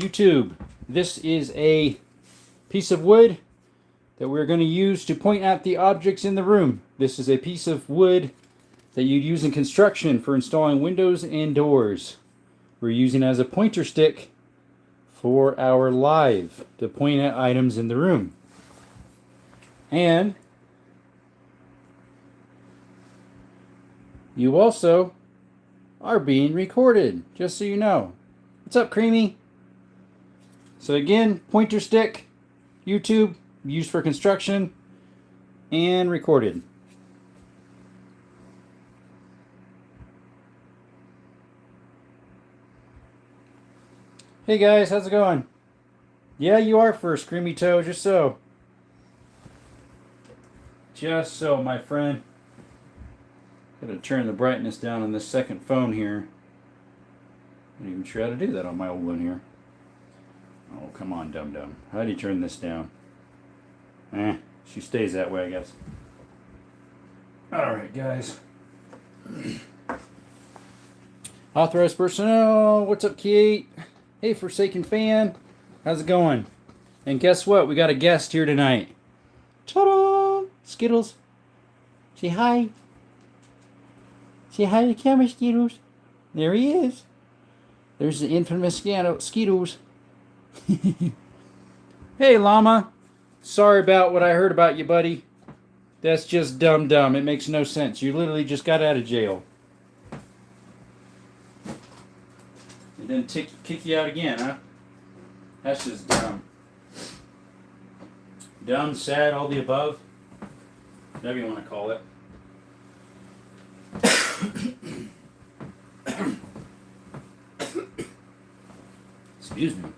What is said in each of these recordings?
YouTube, this is a piece of wood that we're going to use to point at the objects in the room. This is a piece of wood that you'd use in construction for installing windows and doors. We're using it as a pointer stick for our live to point at items in the room. And you also are being recorded, just so you know. What's up, Creamy? So again, pointer stick, YouTube, used for construction, and recorded. Hey guys, how's it going? Yeah, you are first, Creamy Toe, just so. Just so, my friend. Gotta turn the brightness down on this second phone here. I'm not even sure how to do that on my old one here. Oh, come on, dum-dum. How do you turn this down? She stays that way, I guess. Alright, guys. Authorized personnel. What's up, Kate? Hey, Forsaken Fan. How's it going? And guess what? We got a guest here tonight. Ta-da! Skittles. Say hi. Say hi to the camera, Skittles. There he is. There's the infamous Skittles. Hey, Llama. Sorry about what I heard about you, buddy. That's just dumb. It makes no sense. You literally just got out of jail. And then kick you out again, huh? That's just dumb. Dumb, sad, all the above. Whatever you want to call it. Excuse me.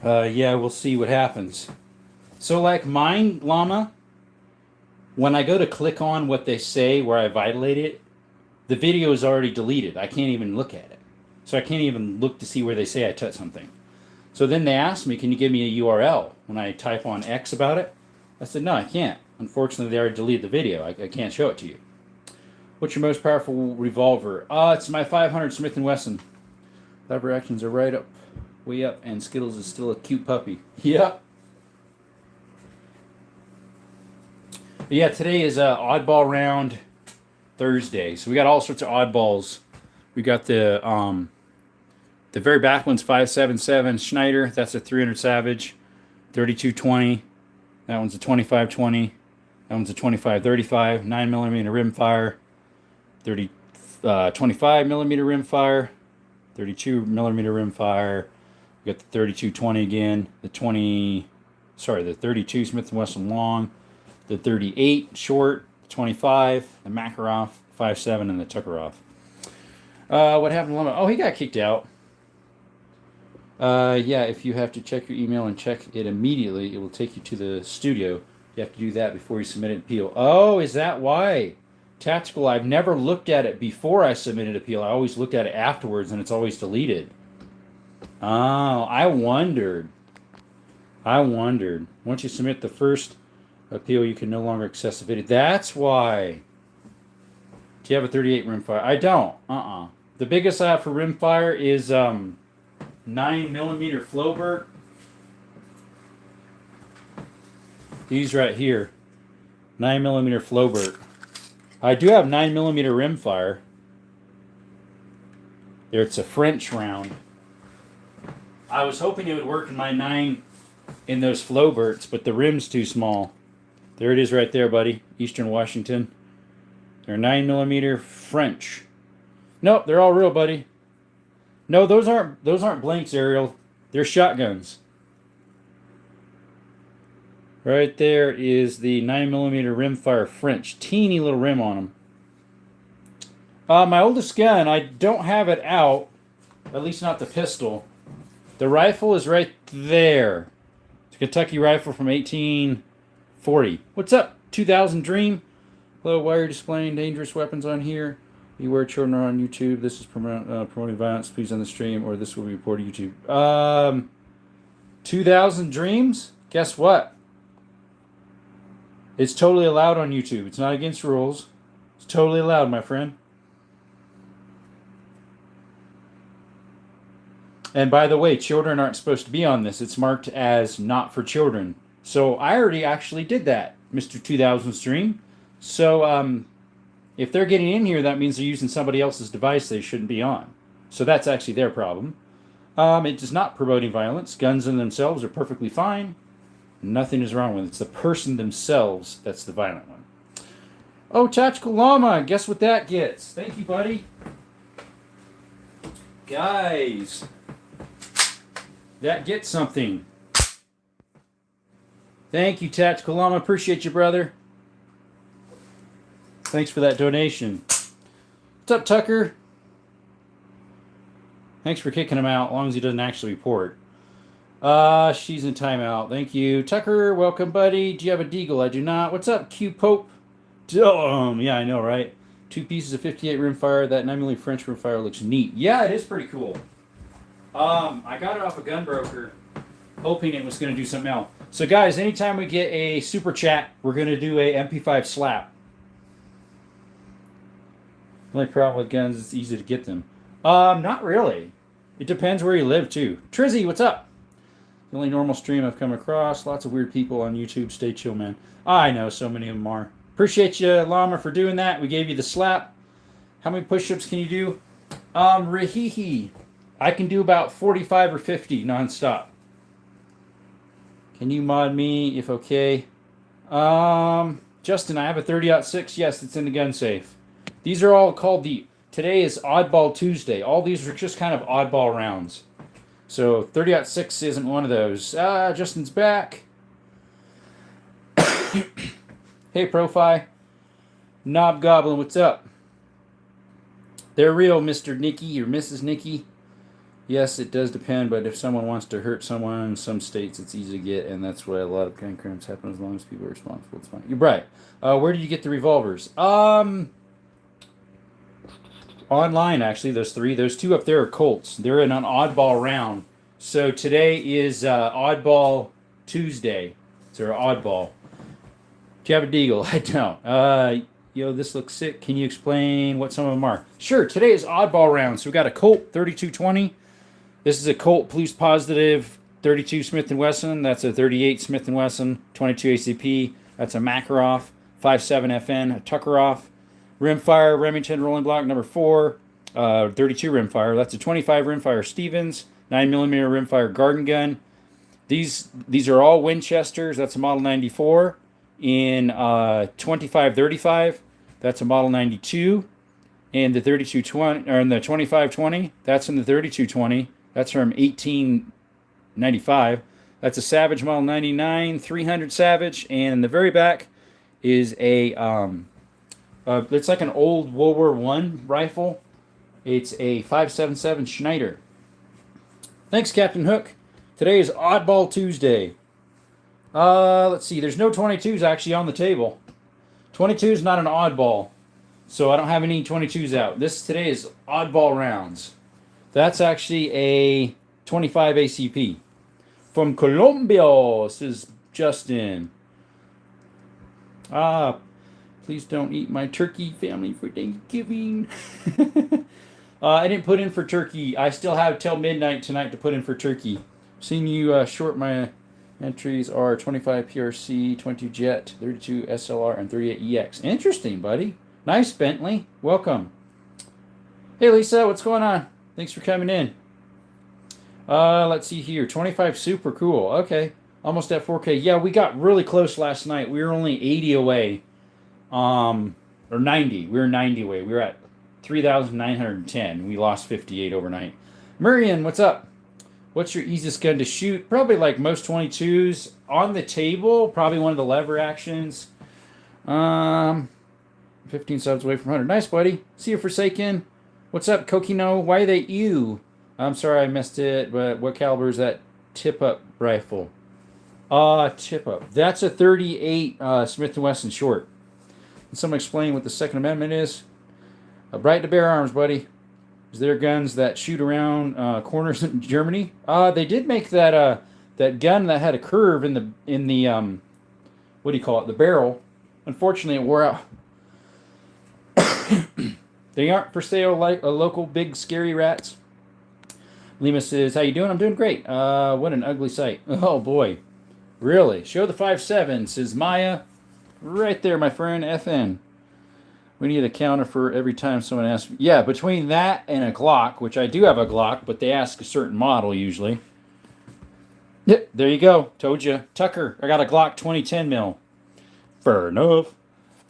Yeah, we'll see what happens. So like mine, Llama, when I go to click on what they say where I violate it, the video is already deleted. I can't even look at it. So I can't even look to see where they say I touched something. So then they asked me, can you give me a URL when I type on X about it? I said, no, I can't. Unfortunately, they already deleted the video. I can't show it to you. What's your most powerful revolver? It's my 500 Smith & Wesson. Lever actions are right up, way up, and Skittles is still a cute puppy. Yeah. But yeah, today is Oddball Round Thursday. So we got all sorts of oddballs. We got the very back one's 5.77 Schneider. That's a 300 Savage. 3220. That one's a 2520. That one's a 2535. 9mm rimfire. 25mm rimfire. 32mm rimfire. We got the 3220 again. The 32 Smith & Wesson long. The 38 short. The 25. The Makarov 5.7 and the Tuckerov. What happened to Llama? Oh, he got kicked out. Yeah, if you have to check your email and check it immediately, it will take you to the studio. You have to do that before you submit an appeal. Oh, is that why? Tactical, I've never looked at it before I submitted an appeal. I always looked at it afterwards, and it's always deleted. Oh, I wondered. Once you submit the first appeal, you can no longer access the video. That's why. Do you have a 38 rimfire? I don't. The biggest I have for rimfire is 9mm Flowbert. These right here. 9mm Flowbert. I do have 9mm rimfire. There, it's a French round. I was hoping it would work in my 9 in those Flowberts, but the rim's too small. There it is right there, buddy. Eastern Washington. They're 9mm French. Nope, they're all real, buddy. No, those aren't blanks, Ariel. They're shotguns. Right there is the 9mm rimfire French. Teeny little rim on them. My oldest gun, I don't have it out. At least not the pistol. The rifle is right there. It's a Kentucky rifle from 1840. What's up, 2000 Dream? Hello, why are you displaying dangerous weapons on here? Beware, children are on YouTube. This is promoting violence. Please on the stream, or this will be reported to YouTube. 2000 Dreams? Guess what? It's totally allowed on YouTube. It's not against rules. It's totally allowed, my friend. And by the way, children aren't supposed to be on this. It's marked as not for children. So I already actually did that, Mr. 2000 stream. So if they're getting in here, that means they're using somebody else's device they shouldn't be on. So that's actually their problem. It is not promoting violence. Guns in themselves are perfectly fine. Nothing is wrong with it. It's the person themselves that's the violent one. Oh, Tactical Llama. Guess what that gets? Thank you, buddy. Guys, that gets something. Thank you, Tactical Llama. Appreciate you, brother. Thanks for that donation. What's up, Tucker? Thanks for kicking him out, as long as he doesn't actually report. She's in timeout. Thank you. Tucker, welcome, buddy. Do you have a deagle? I do not. What's up, Q Pope? Yeah, I know, right? 2 pieces of 58 rimfire. That 9mm French rimfire looks neat. Yeah, it is pretty cool. I got it off a gun broker, hoping it was going to do something else. So, guys, anytime we get a super chat, we're going to do a MP5 slap. The only problem with guns is it's easy to get them. Not really. It depends where you live, too. Trizzy, what's up? The only normal stream I've come across. Lots of weird people on YouTube. Stay chill, man. I know, so many of them are. Appreciate you, Llama, for doing that. We gave you the slap. How many push-ups can you do? Rahihi. I can do about 45 or 50 nonstop. Can you mod me if okay? Justin, I have a 30-06. Yes, it's in the gun safe. These are all called today is Oddball Tuesday. All these are just kind of oddball rounds. So 30-06 isn't one of those. Justin's back. Hey, Profi. Knob Goblin, what's up? They're real, Mr. Nicky or Mrs. Nicky. Yes, it does depend, but if someone wants to hurt someone in some states, it's easy to get, and that's why a lot of gun crimes happen as long as people are responsible. It's fine. You're right. Where did you get the revolvers? Online, actually, those 3. Those 2 up there are Colts. They're in an oddball round. So today is Oddball Tuesday. So they're oddball. Do you have a deagle? I don't. This looks sick. Can you explain what some of them are? Sure. Today is oddball round. So we got a Colt 3220. This is a Colt Police Positive 32 Smith & Wesson. That's a 38 Smith & Wesson 22 ACP. That's a Makarov 57 FN, a Tuckerov. Rimfire Remington Rolling Block number 4. 32 rimfire. That's a 25 rimfire Stevens. 9mm rimfire Garden Gun. These are all Winchesters. That's a Model 94. In 2535, that's a Model 92. And the 3220, or in the 2520, that's in the 3220. That's from 1895. That's a Savage Model 99, 300 Savage. And in the very back is a, it's like an old World War I rifle. It's a 5.77 Schneider. Thanks, Captain Hook. Today is Oddball Tuesday. Let's see. There's no 22s actually on the table. 22 is not an oddball, so I don't have any 22s out. This today is oddball rounds. That's actually a 25 ACP from Colombia. This is Justin. Please don't eat my turkey, family, for Thanksgiving. I didn't put in for turkey. I still have till midnight tonight to put in for turkey. Seeing you short my entries are 25 PRC, 22 Jet, 32 SLR, and 38 EX. Interesting, buddy. Nice, Bentley. Welcome. Hey, Lisa. What's going on? Thanks for coming in. Let's see here. 25 Super cool. Okay. Almost at 4K. Yeah, we got really close last night. We were only 80 away. Or 90. We were 90 away. We were at 3,910. We lost 58 overnight. Murian, what's up? What's your easiest gun to shoot? Probably like most 22s. On the table, probably one of the lever actions. 15 subs away from 100. Nice, buddy. See you, Forsaken. What's up, Kokino? Why are they you? I'm sorry I missed it, but what caliber is that tip-up rifle? Tip-up. That's a 38 Smith & Wesson short. Can someone explain what the Second Amendment is? Bright to bear arms, buddy. Is there guns that shoot around corners in Germany? They did make that that gun that had a curve in the what do you call it? The barrel. Unfortunately, it wore out. They aren't for sale like a local big scary rats. Lima says, "How you doing? I'm doing great. What an ugly sight. Oh boy, really? Show the 5.7," says Maya. Right there, my friend. FN. We need a counter for every time someone asks. Yeah, between that and a Glock, which I do have a Glock, but they ask a certain model usually. Yep, there you go. Told you, Tucker. I got a Glock 2010 mil. Fair enough.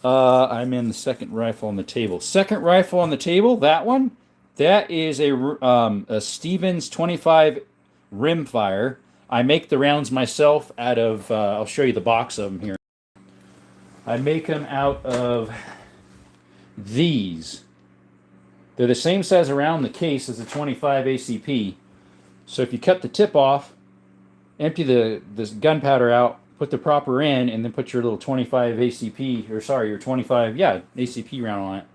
I'm in the second rifle on the table. Second rifle on the table. That one. That is a Stevens 25 rimfire. I make the rounds myself out of. I'll show you the box of them here. I make them out of these. They're the same size around the case as the 25 ACP. So if you cut the tip off, empty the gunpowder out, put the proper in, and then put your little 25 ACP, or sorry, your 25, yeah, ACP round on it.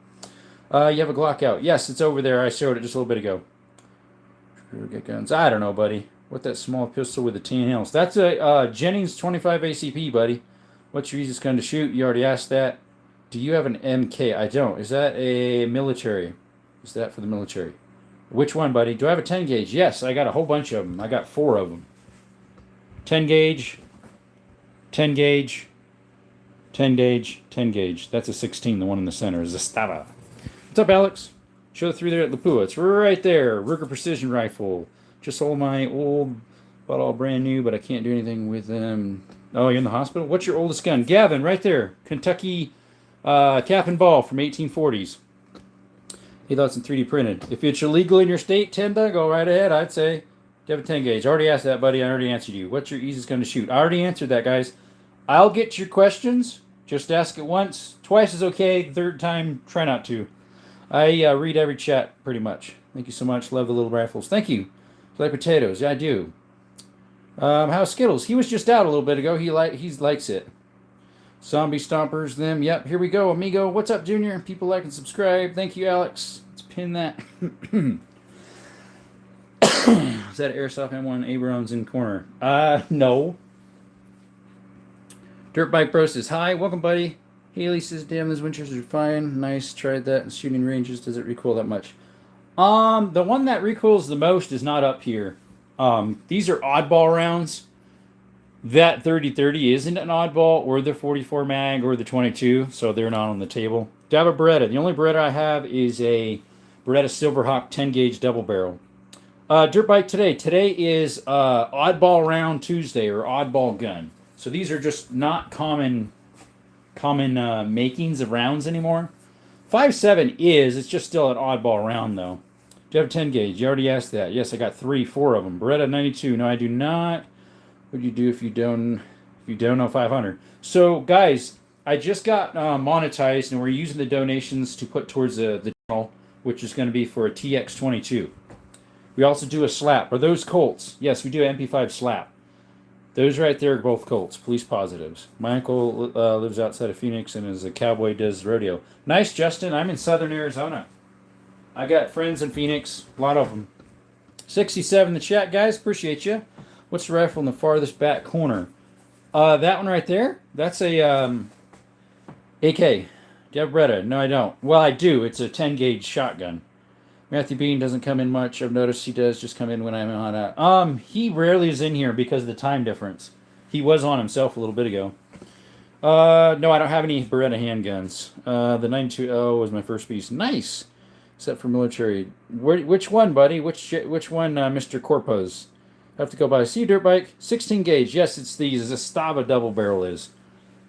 You have a Glock out. Yes, it's over there. I showed it just a little bit ago. Get guns. I don't know, buddy. What that small pistol with the tin hills? That's a Jennings 25 ACP, buddy. What's your easiest gun to shoot? You already asked that. Do you have an MK? I don't. Is that a military? Is that for the military? Which one, buddy? Do I have a 10 gauge? Yes, I got a whole bunch of them. I got 4 of them. 10 gauge, 10 gauge, 10 gauge, 10 gauge. That's a 16. The one in the center is a Stava. What's up, Alex? Show through there at Lapua. It's right there. Ruger Precision Rifle. Just sold my old, bought all brand new, but I can't do anything with them. Oh, you're in the hospital? What's your oldest gun? Gavin, right there. Kentucky cap and ball from 1840s. He thought it's in 3D printed. If it's illegal in your state, Tenda, go right ahead, I'd say. Do you have a 10 gauge? I already asked that, buddy. I already answered you. What's your easiest gun to shoot? I already answered that, guys. I'll get to your questions. Just ask it once. Twice is okay. Third time, try not to. I read every chat pretty much. Thank you so much. Love the little rifles. Thank you. Like potatoes. Yeah, I do. How's Skittles? He was just out a little bit ago. He likes it. Zombie Stompers, them. Yep, here we go, amigo. What's up, Junior? People like and subscribe. Thank you, Alex. Let's pin that. Is that Airsoft M1 Abrams in corner? No. Dirt Bike Bro says, hi, welcome, buddy. Haley says, damn, those Winchesters are fine. Nice, tried that. Shooting ranges, does it recoil that much? The one that recoils the most is not up here. These are oddball rounds. That 30-30 isn't an oddball, or the 44 mag, or the 22, so they're not on the table. Do I have a Beretta? The only Beretta I have is a Beretta Silverhawk 10 gauge double barrel. Dirt Bike today. Today is Oddball Round Tuesday, or Oddball Gun. So these are just not common makings of rounds anymore. 5.7 is. It's just still an oddball round, though. Do you have a 10 gauge? You already asked that. Yes, I got 4 of them. Beretta 92. No, I do not. What do you do if you don't know 500? So, guys, I just got monetized, and we're using the donations to put towards the channel, which is going to be for a TX22. We also do a slap. Are those Colts? Yes, we do an MP5 slap. Those right there are both Colts, police positives. My uncle lives outside of Phoenix and is a cowboy, does rodeo. Nice, Justin. I'm in southern Arizona. I got friends in Phoenix, a lot of them. 67 in the chat, guys. Appreciate you. What's the rifle in the farthest back corner? That one right there? That's a AK. Do you have Beretta? No, I don't. Well, I do. It's a 10 gauge shotgun. Matthew Bean doesn't come in much. I've noticed he does just come in when I'm on. He rarely is in here because of the time difference. He was on himself a little bit ago. No, I don't have any Beretta handguns. The 920 was my first piece. Nice. Except for military. Which one, buddy? Which one, Mr. Corpus? I have to go by. See you, Dirt Bike. 16 gauge. Yes, it's the Zastava double barrel is.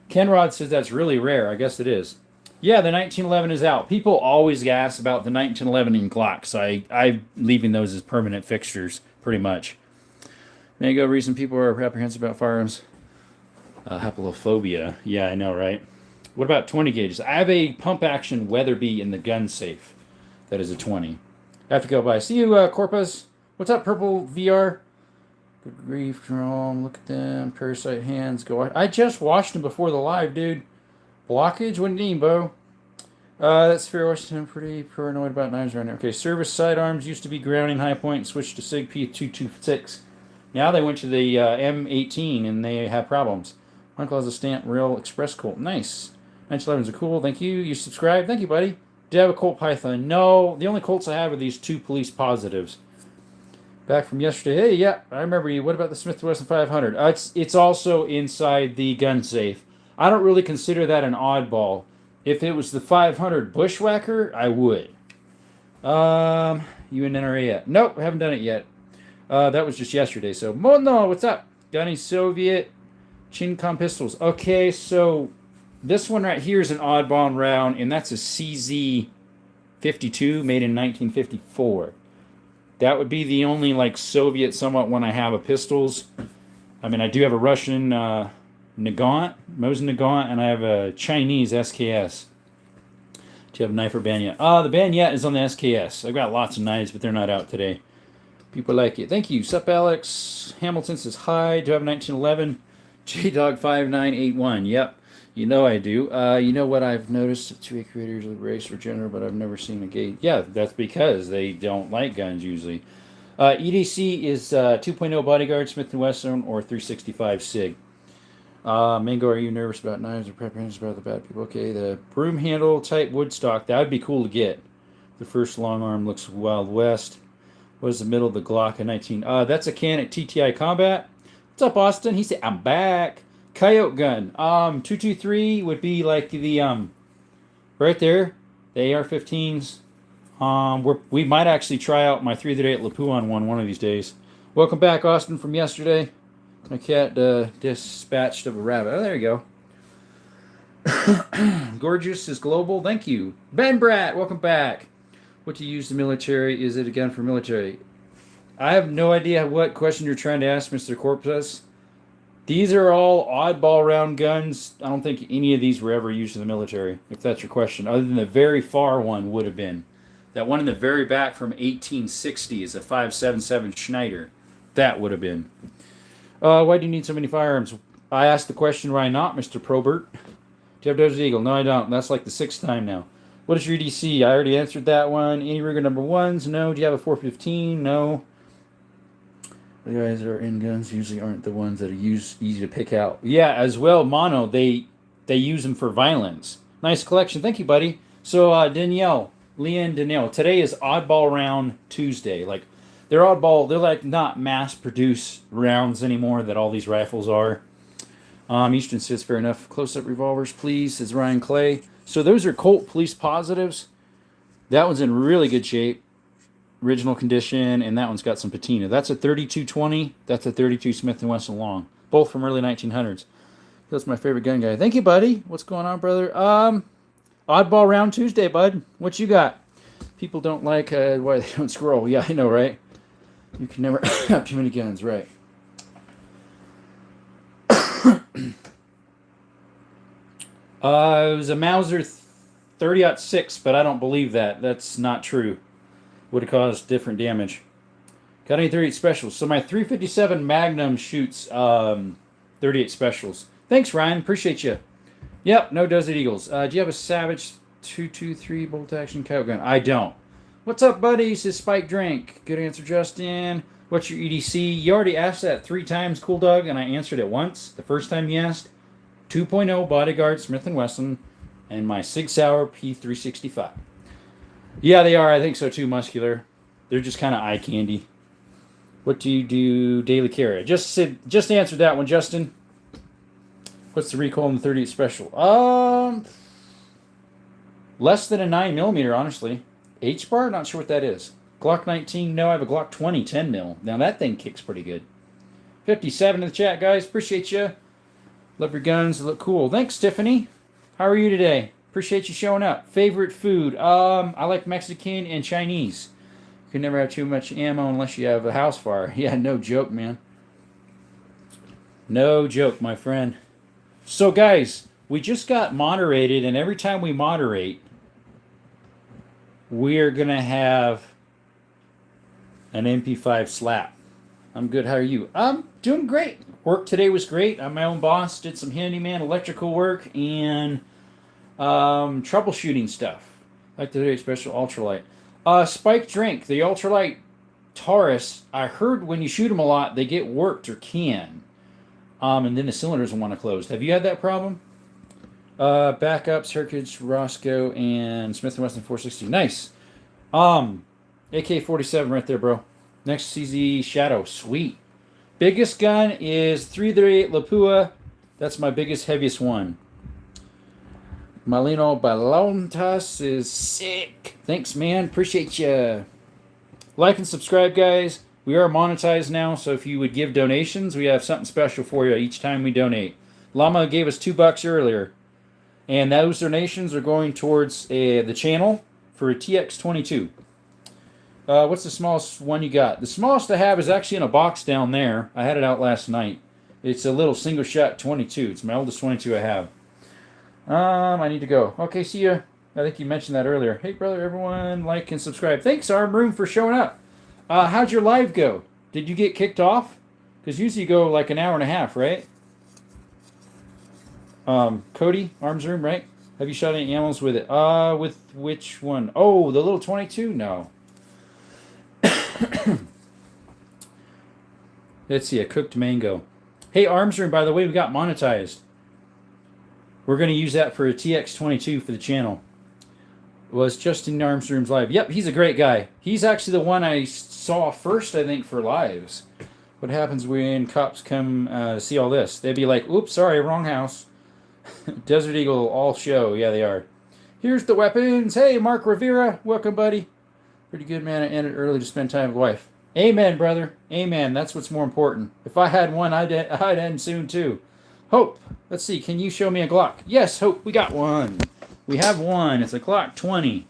Kenrod says that's really rare. I guess it is. Yeah, the 1911 is out. People always ask about the 1911 in Glocks. I'm leaving those as permanent fixtures, pretty much. Mango, reason people are apprehensive about firearms. Haplophobia. Yeah, I know, right? What about 20 gauges? I have a pump action Weatherby in the gun safe. That is a 20. I have to go by. See you, Corpus. What's up, Purple VR? Good grief, Jerome. Look at them. Parasite hands. Go. I just washed them before the live, dude. Blockage? What do you mean, Bo? That's fair, Washington. I'm pretty paranoid about knives right now. Okay, service sidearms used to be grounding high point and switched to SIG P226. Now they went to the M18 and they have problems. My uncle has a Stamp Rail Express Colt. Nice. 911s are cool. Thank you. You subscribed. Thank you, buddy. Do you have a Colt Python? No. The only Colts I have are these 2 police positives. Back from yesterday. Hey, yeah, I remember you. What about the Smith & Wesson 500? It's also inside the gun safe. I don't really consider that an oddball. If it was the 500 Bushwhacker, I would. You in NRA yet? Nope, haven't done it yet. That was just yesterday. So, Mono, what's up? Got any Soviet Chincom pistols? Okay, so this one right here is an oddball round, and that's a CZ 52 made in 1954. That would be the only like Soviet somewhat one I have of pistols. I mean, I do have a Russian Nagant, Mosin Nagant, and I have a Chinese SKS. Do you have a knife or bayonet? The bayonet is on the SKS. I've got lots of knives, but they're not out today. People like it. Thank you. Sup, Alex? Hamilton says hi. Do you have a 1911? JDog5981. Yep. You know I do. You know what I've noticed? 2A creators of race or gender, but I've never seen a gay. Yeah, that's because they don't like guns usually. EDC is 2.0 Bodyguard, Smith & Wesson, or 365 SIG. Mango, are you nervous about knives or preferences about the bad people? Okay, the broom handle type woodstock. That would be cool to get. The first long arm looks Wild West. What is the middle of the Glock of 19? That's a Canik TTI Combat. What's up, Austin? He said, I'm back. Coyote gun. 223 would be like the right there. The AR-15s. We might actually try out my 3 at Lapuan one of these days. Welcome back, Austin, from yesterday. My cat dispatched of a rabbit. Oh, there you go. Gorgeous is global. Thank you. Ben Bratt, welcome back. What do you use the military? Is it a gun for military? I have no idea what question you're trying to ask, Mr. Corpus. These are all oddball round guns. I don't think any of these were ever used in the military, if that's your question. Other than the very far one would have been. That one in the very back from 1860 is a 5.77 Schneider. That would have been. Why do you need so many firearms? I asked the question, why not, Mr. Probert? Do you have Desert Eagle? No, I don't. That's like the 6th time now. What is your EDC? I already answered that one. Any Ruger number 1s? No. Do you have a 415? No. The guys that are in guns usually aren't the ones that are easy to pick out. Yeah, as well, Mono, they use them for violence. Nice collection. Thank you, buddy. So, Leanne Danielle, today is Oddball Round Tuesday. Like, they're oddball. They're like not mass-produced rounds anymore that all these rifles are. Eastern says, fair enough. Close-up revolvers, please, says Ryan Clay. So those are Colt Police Positives. That one's in really good shape. Original condition, and that one's got some patina. That's a 3220. That's a 32 Smith & Wesson long. Both from early 1900s. That's my favorite gun guy. Thank you, buddy. What's going on, brother? Oddball Round Tuesday, bud. What you got? People don't like why they don't scroll. Yeah, I know, right? You can never have too many guns, right? It was a Mauser 30-06, but I don't believe that. That's not true. Would have caused different damage. Got any 38 specials? So my 357 Magnum shoots 38 specials. Thanks, Ryan. Appreciate you. Yep, no Desert Eagles. Do you have a Savage 223 bolt action coyote gun? I don't. What's up, buddy? Says Spike Drink. Good answer, Justin. What's your EDC? You already asked that 3 times, Cool Dog, and I answered it once. The first time you asked, 2.0 Bodyguard Smith & Wesson and my Sig Sauer P365. Yeah, they are. I think so, too, Muscular. They're just kind of eye candy. What do you do daily carry? Just answered that one, Justin. What's the recoil on the 38 special? Less than a 9mm, honestly. H-bar? Not sure what that is. Glock 19? No, I have a Glock 20 10mm. Now that thing kicks pretty good. 57 in the chat, guys. Appreciate you. Love your guns. They look cool. Thanks, Tiffany. How are you today? Appreciate you showing up. Favorite food? I like Mexican and Chinese. You can never have too much ammo unless you have a house fire. Yeah, no joke, man. No joke, my friend. So, guys, we just got moderated, and every time we moderate, we're going to have an MP5 slap. I'm good. How are you? I'm doing great. Work today was great. I'm my own boss. Did some handyman electrical work and troubleshooting stuff. Like the special ultralight. Spike Drink, the ultralight Taurus. I heard when you shoot them a lot, they get warped or can. And then the cylinders will want to close. Have you had that problem? Backups, Hercules, Roscoe, and Smith & Wesson 460. Nice. AK-47 right there, bro. Next CZ Shadow. Sweet. Biggest gun is 338 Lapua. That's my biggest, heaviest one. Malino Balontas is sick. Thanks, man. Appreciate you. Like and subscribe, guys. We are monetized now, so if you would give donations, we have something special for you each time we donate. Llama gave us $2 earlier, and those donations are going towards the channel for a TX22. What's the smallest one you got? The smallest I have is actually in a box down there. I had it out last night. It's a little single shot 22. It's my oldest 22 I have. I need to go. Okay, see ya. I think you mentioned that earlier. Hey, brother, everyone, like and subscribe. Thanks, Arm Room, for showing up. How'd your live go? Did you get kicked off? Because usually you go like an hour and a half, right? Cody, Arms Room, right? Have you shot any animals with it? With which one? Oh, the little 22? No. Let's see, a cooked mango. Hey, Arms Room, by the way, we got monetized. We're going to use that for a TX22 for the channel. Was Justin Arms Room's live. Yep, he's a great guy. He's actually the one I saw first, I think, for lives. What happens when cops come to see all this? They'd be like, oops, sorry, wrong house. Desert Eagle all show. Yeah, they are. Here's the weapons. Hey, Mark Rivera. Welcome, buddy. Pretty good, man. I ended early to spend time with wife. Amen, brother. Amen. That's what's more important. If I had one, I'd end soon, too. Hope. Let's see. Can you show me a Glock? Yes, Hope. We got one. We have one. It's a Glock 20.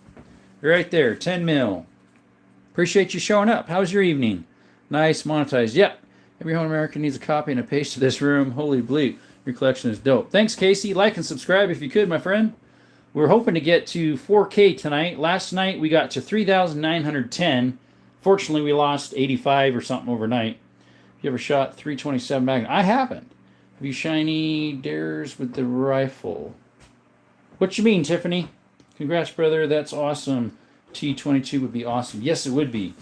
Right there. 10 mil. Appreciate you showing up. How's your evening? Nice. Monetized. Yep. Every home American needs a copy and a paste to this room. Holy bleep. Your collection is dope. Thanks, Casey. Like and subscribe if you could, my friend. We're hoping to get to 4K tonight. Last night we got to 3,910. Fortunately, we lost 85 or something overnight. Have you ever shot 327 Magnum? I haven't. Have you shiny dares with the rifle? What you mean, Tiffany? Congrats, brother. That's awesome. T22 would be awesome. Yes, it would be.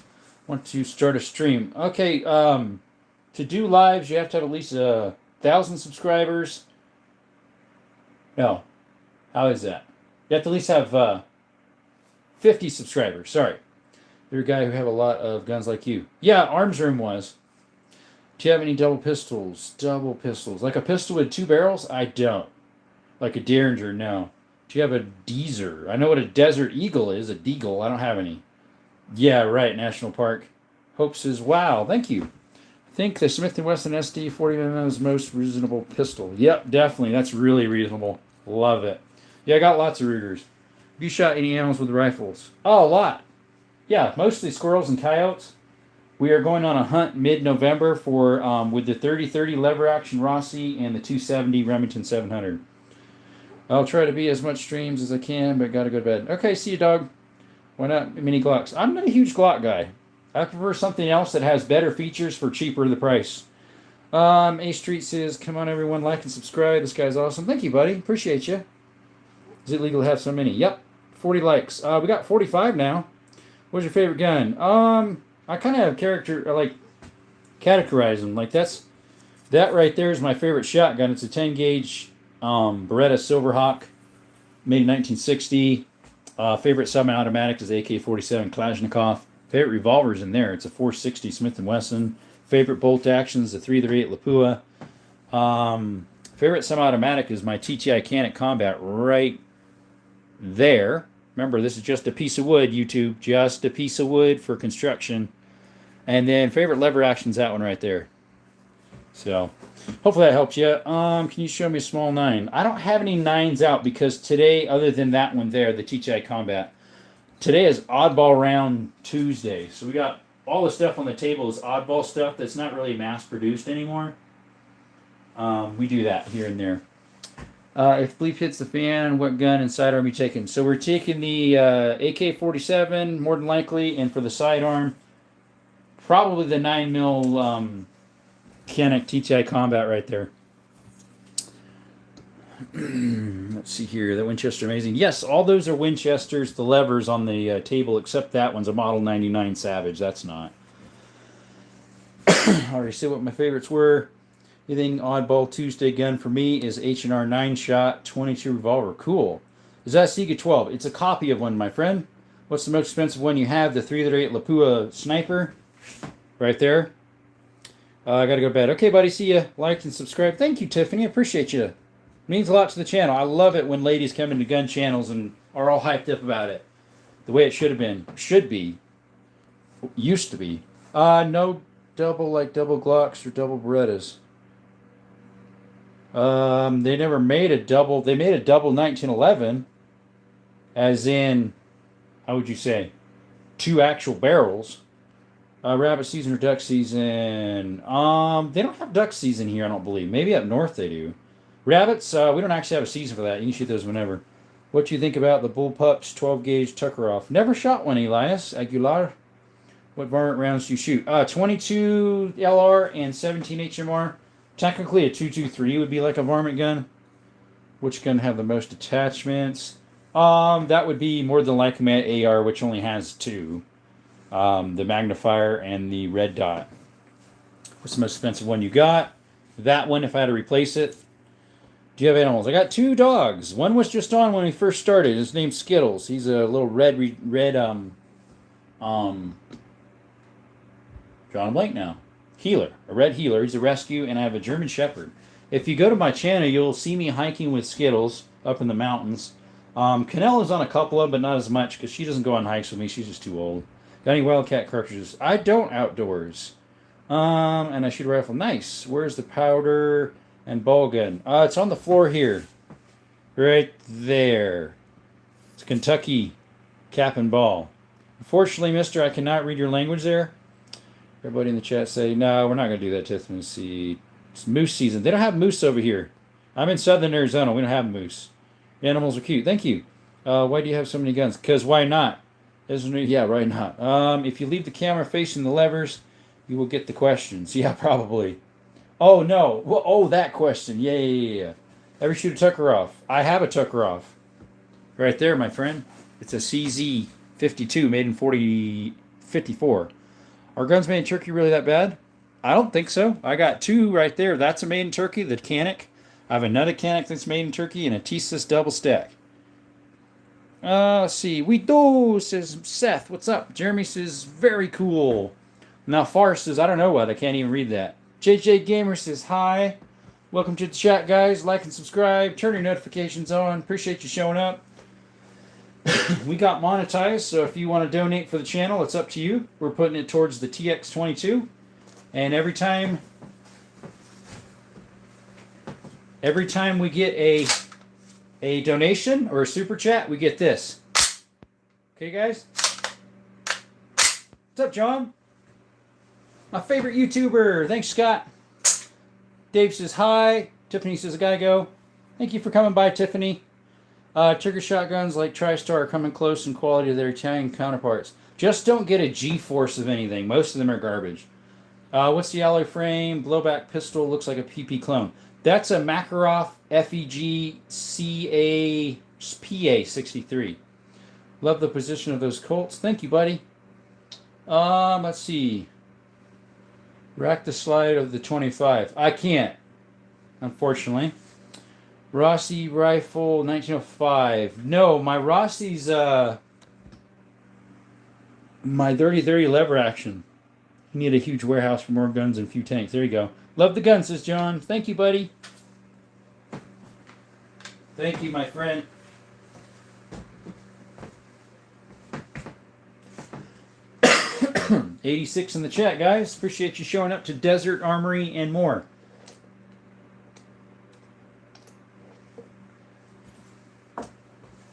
Want to start a stream. Okay, to do lives, you have to have at least 1,000 subscribers. No. How is that? You have to at least have 50 subscribers. Sorry. You're a guy who have a lot of guns like you. Yeah, Arms Room was. Do you have any double pistols? Double pistols. Like a pistol with 2 barrels? I don't. Like a Derringer? No. Do you have a Deezer? I know what a Desert Eagle is. A Deagle. I don't have any. Yeah, right. National Park. Hope says, wow, thank you. I think the Smith & Wesson SD 40mm is the most reasonable pistol. Yep, definitely. That's really reasonable. Love it. Yeah, I got lots of Rugers. Have you shot any animals with rifles? Oh, a lot. Yeah, mostly squirrels and coyotes. We are going on a hunt mid-November for with the 30-30 lever action Rossi and the 270 Remington 700. I'll try to be as much streams as I can, but gotta go to bed. Okay, see you, dog. Why not mini Glocks? I'm not a huge Glock guy. I prefer something else that has better features for cheaper the price. A Street says, come on, everyone, like and subscribe. This guy's awesome. Thank you, buddy. Appreciate you. Is it legal to have so many? Yep. 40 likes. We got 45 now. What's your favorite gun? I kind of have categorize them. Like that right there is my favorite shotgun. It's a 10 gauge Beretta Silverhawk, made in 1960. Favorite semi-automatic is AK-47 Kalashnikov. Favorite revolvers in there. It's a 460 Smith & Wesson. Favorite bolt action is the 338 Lapua. Favorite semi-automatic is my TTI Canik Combat right there. Remember, this is just a piece of wood, YouTube. Just a piece of wood for construction. And then favorite lever action is that one right there. So, hopefully that helped you. Can you show me a small 9? I don't have any 9s out because today, other than that one there, the TTI Combat, today is Oddball Round Tuesday. So we got all the stuff on the table is oddball stuff that's not really mass-produced anymore. We do that here and there. If bleep hits the fan, what gun and sidearm are you taking? So we're taking the AK-47, more than likely, and for the sidearm, probably the 9mm Canik TTI Combat right there. Let's see here. The Winchester Amazing. Yes, all those are Winchesters, the levers on the table, except that one's a Model 99 Savage. That's not. I already said what my favorites were. Anything oddball Tuesday gun for me is H&R 9-shot 22 revolver. Cool. Is that Sega 12? It's a copy of one, my friend. What's the most expensive one you have? The 338 Lapua Sniper. right there. I got to go to bed. Okay, buddy. See ya. Like and subscribe. Thank you, Tiffany. I appreciate you. It means a lot to the channel. I love it when ladies come into gun channels and are all hyped up about it. The way it should have been. Should be. Used to be. No double Glocks or double Berettas. They never made a double. They made a double 1911. As in, how would you say? 2 actual barrels. Rabbit season or duck season? They don't have duck season here, I don't believe. Maybe up north they do. Rabbits, we don't actually have a season for that. You can shoot those whenever. What do you think about the bullpups 12 gauge Tuckeroff? Never shot one, Elias Aguilar. What varmint rounds do you shoot? 22 LR and 17 HMR. Technically, a 223 would be like a varmint gun. Which gun have the most attachments? That would be more than likely my AR, which only has 2. The magnifier and the red dot. What's the most expensive one you got? That one, if I had to replace it. Do you have animals? I got 2 dogs. One was just on when we first started. His name's Skittles. He's a little red drawing a blank now. Healer. A red healer. He's a rescue, and I have a German Shepherd. If you go to my channel, you'll see me hiking with Skittles up in the mountains. Canella's on a couple of them, but not as much, because she doesn't go on hikes with me. She's just too old. Got any Wildcat cartridges? I don't outdoors. And I shoot a rifle. Nice. Where's the powder and ball gun? It's on the floor here. Right there. It's Kentucky cap and ball. Unfortunately, mister, I cannot read your language there. Everybody in the chat say, no, we're not going to do that, Tiffany. See, it's moose season. They don't have moose over here. I'm in southern Arizona. We don't have moose. The animals are cute. Thank you. Why do you have so many guns? Because why not? Yeah, right not. If you leave the camera facing the levers, you will get the questions. Yeah, probably. Oh, no. Well, oh, that question. Yeah. Ever shoot a Tuckeroff? I have a Tuckeroff. Right there, my friend. It's a CZ52 made in 54. Are guns made in Turkey really that bad? I don't think so. I got 2 right there. That's a made in Turkey, the Canik. I have another Canik that's made in Turkey and a T-Sys double stack. Let's see. We do, says Seth. What's up? Jeremy says, very cool. Now, Far says, I don't know what. I can't even read that. JJ Gamer says, hi. Welcome to the chat, guys. Like and subscribe. Turn your notifications on. Appreciate you showing up. We got monetized, so if you want to donate for the channel, it's up to you. We're putting it towards the TX22. And every time we get a donation or a super chat, we get this. Okay, guys? What's up, John? My favorite YouTuber. Thanks, Scott. Dave says hi. Tiffany says I gotta go. Thank you for coming by, Tiffany. Trigger shotguns like TriStar are coming close in quality to their Italian counterparts. Just don't get a G-force of anything. Most of them are garbage. What's the alloy frame? Blowback pistol looks like a PP clone. That's a Makarov FEG CA PA 63. Love the position of those Colts. Thank you, buddy. Let's see. Rack the slide of the 25. I can't, unfortunately. Rossi rifle 1905. No, my Rossi's my 30-30 lever action. You need a huge warehouse for more guns and a few tanks. There you go. Love the gun, says John. Thank you, buddy. Thank you, my friend. $86 in the chat, guys. Appreciate you showing up to Desert Armory and more.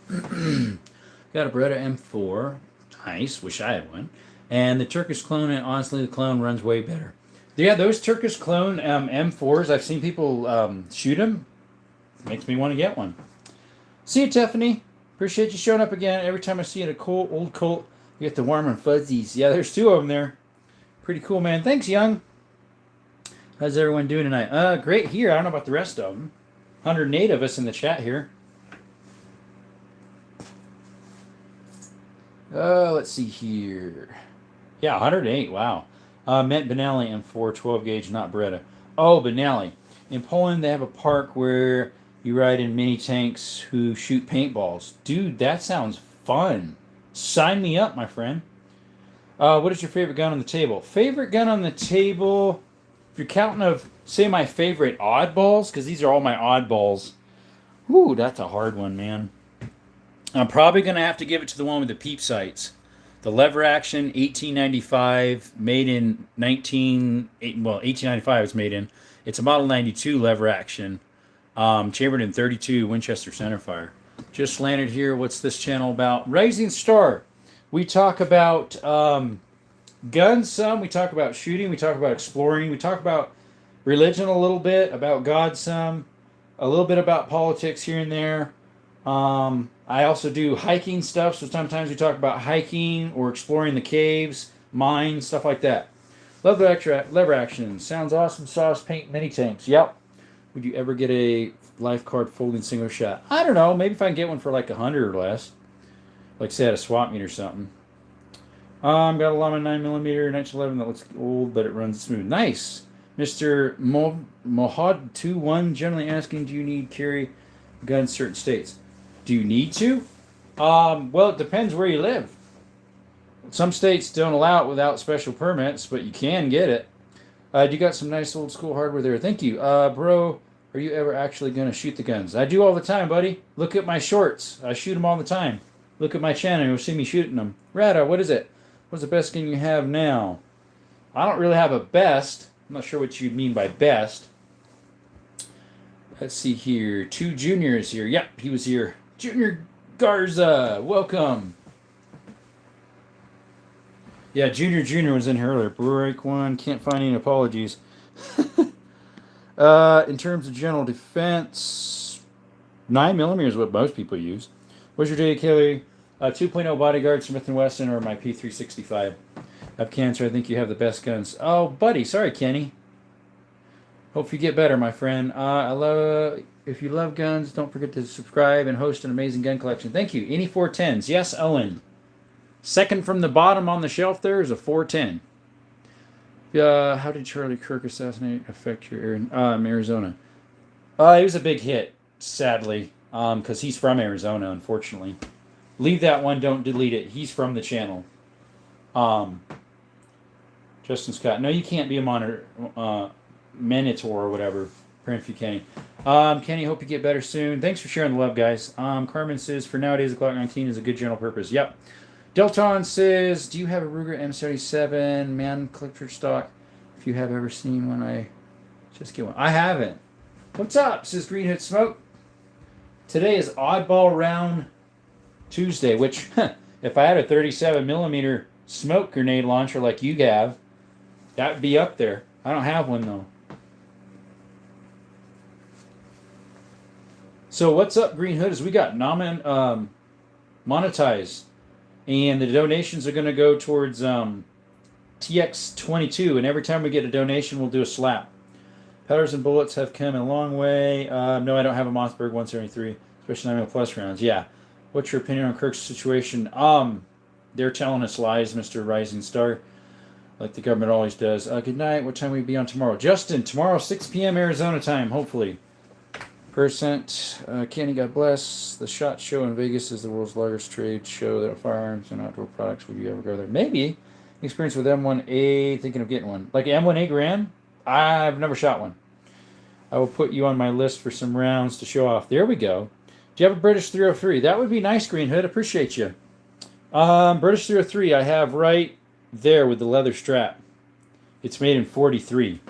Got a Beretta M4. Nice. Wish I had one. And the Turkish clone, and honestly, the clone runs way better. Yeah, those Turkish clone M4s, I've seen people shoot them. Makes me want to get one. See you, Tiffany. Appreciate you showing up again. Every time I see a old Colt, you get the warm and fuzzies. Yeah, there's 2 of them there. Pretty cool, man. Thanks, Young. How's everyone doing tonight? Great here. I don't know about the rest of them. 108 of us in the chat here. Let's see here. Yeah, 108. Wow. Met Benelli M4 12 gauge, not Beretta. Oh, Benelli. In Poland, they have a park where you ride in mini tanks who shoot paintballs. Dude, that sounds fun. Sign me up, my friend. What is your favorite gun on the table? Favorite gun on the table, if you're counting of, say, my favorite oddballs, because these are all my oddballs. Ooh, that's a hard one, man. I'm probably going to have to give it to the one with the peep sights. The lever action, 1895, made in 1895 it's made in. It's a Model 92 lever action, chambered in 32 Winchester centerfire. Just landed here. What's this channel about? Rising Star. We talk about guns some. We talk about shooting. We talk about exploring. We talk about religion a little bit, about God some, a little bit about politics here and there. I also do hiking stuff, so sometimes we talk about hiking or exploring the caves, mines, stuff like that. Lever action. Sounds awesome. Sauce paint mini tanks. Yep. Would you ever get a life card folding single shot? I don't know. Maybe if I can get one for like 100 or less. Like say at a swap meet or something. Got a Llama 9mm 1911 that looks old, but it runs smooth. Nice. Mr. Mohad21 generally asking, do you need carry gun in certain states? Do you need to? Well, it depends where you live. Some states don't allow it without special permits, but you can get it. You got some nice old school hardware there. Thank you. Bro, are you ever actually going to shoot the guns? I do all the time, buddy. Look at my shorts. I shoot them all the time. Look at my channel. You'll see me shooting them. Rada, what is it? What's the best gun you have now? I don't really have a best. I'm not sure what you mean by best. Let's see here. 2 Juniors here. Yep, he was here. Junior Garza, welcome. Yeah, Junior was in here earlier. Break one, can't find any apologies. In terms of general defense, 9mm is what most people use. What's your day, Kelly? 2.0 Bodyguard, Smith & Wesson, or my P365. I have cancer. I think you have the best guns. Oh, buddy. Sorry, Kenny. Hope you get better, my friend. If you love guns, don't forget to subscribe and host an amazing gun collection. Thank you. Any 410s? Yes, Owen. Second from the bottom on the shelf there is a 410. How did Charlie Kirk assassinate affect your Arizona? It was a big hit, sadly, because he's from Arizona, unfortunately. Leave that one. Don't delete it. He's from the channel. Justin Scott. No, you can't be a monitor. Minotaur or whatever. Praying for you, Kenny. Kenny, hope you get better soon. Thanks for sharing the love, guys. Carmen says, for nowadays, the Glock 19 is a good general purpose. Yep. Delton says, do you have a Ruger M77 man collector stock? If you have ever seen one, I just get one. I haven't. What's up? Says Green Hood Smoke. Today is Oddball Round Tuesday, which, if I had a 37mm smoke grenade launcher like you have, that would be up there. I don't have one, though. So what's up, Green Hood, is we got monetized. And the donations are going to go towards TX22. And every time we get a donation, we'll do a slap. Powders and bullets have come a long way. No, I don't have a Mossberg 173, especially 9mm plus rounds. Yeah. What's your opinion on Kirk's situation? They're telling us lies, Mr. Rising Star, like the government always does. Good night. What time will we be on tomorrow? Justin, tomorrow 6 p.m. Arizona time, hopefully. Kenny, God bless. The SHOT Show in Vegas is the world's largest trade show that firearms and outdoor products. Would you ever go there? Maybe. Experience with M1A, thinking of getting one. Like M1A Grand? I've never shot one. I will put you on my list for some rounds to show off. There we go. Do you have a British 303? That would be nice, Green Hood. Appreciate you. British 303 I have right there with the leather strap. It's made in 43.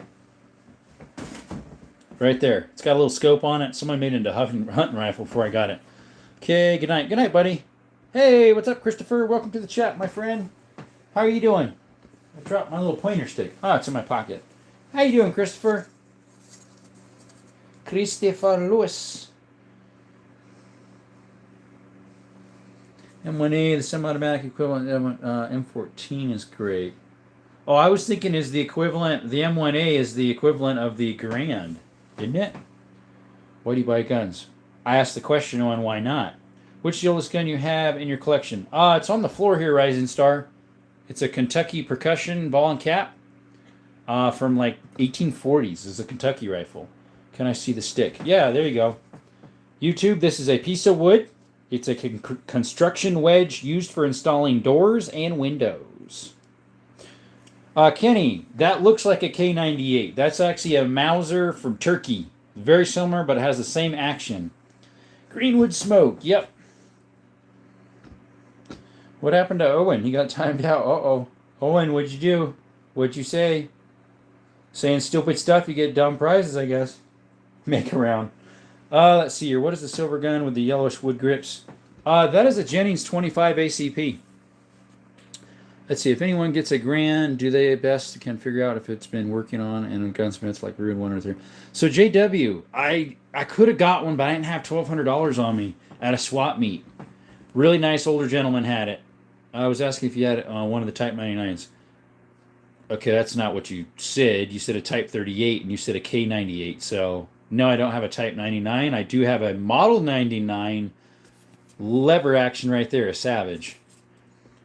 Right there. It's got a little scope on it. Someone made it into a hunting rifle before I got it. Okay, good night. Good night, buddy. Hey, what's up, Christopher? Welcome to the chat, my friend. How are you doing? I dropped my little pointer stick. Oh, it's in my pocket. How you doing, Christopher? Christopher Lewis. M1A, the semi-automatic equivalent M14 is great. Oh, I was thinking is the equivalent, the M1A is the equivalent of the Garand. Didn't it? Why do you buy guns? I asked the question on why not. Which the oldest gun you have in your collection? It's on the floor here, Rising Star. It's a Kentucky percussion ball and cap from like 1840s. It's a Kentucky rifle. Can I see the stick? Yeah, there you go. YouTube, this is a piece of wood. It's a construction wedge used for installing doors and windows. Kenny, that looks like a K98. That's actually a Mauser from Turkey. Very similar, but it has the same action. Greenwood Smoke, yep. What happened to Owen? He got timed out. Uh-oh. Owen, what'd you do? What'd you say? Saying stupid stuff, you get dumb prizes, I guess. Make around. Let's see here. What is the silver gun with the yellowish wood grips? That is a Jennings 25 ACP. Let's see. If anyone gets a grand, do they best can figure out if it's been working on and gunsmiths like Ruin 1 or 3. So JW, I could have got one, but I didn't have $1,200 on me at a swap meet. Really nice older gentleman had it. I was asking if you had one of the Type 99s. Okay, that's not what you said. You said a Type 38 and you said a K98. So, no, I don't have a Type 99. I do have a Model 99 lever action right there, a Savage.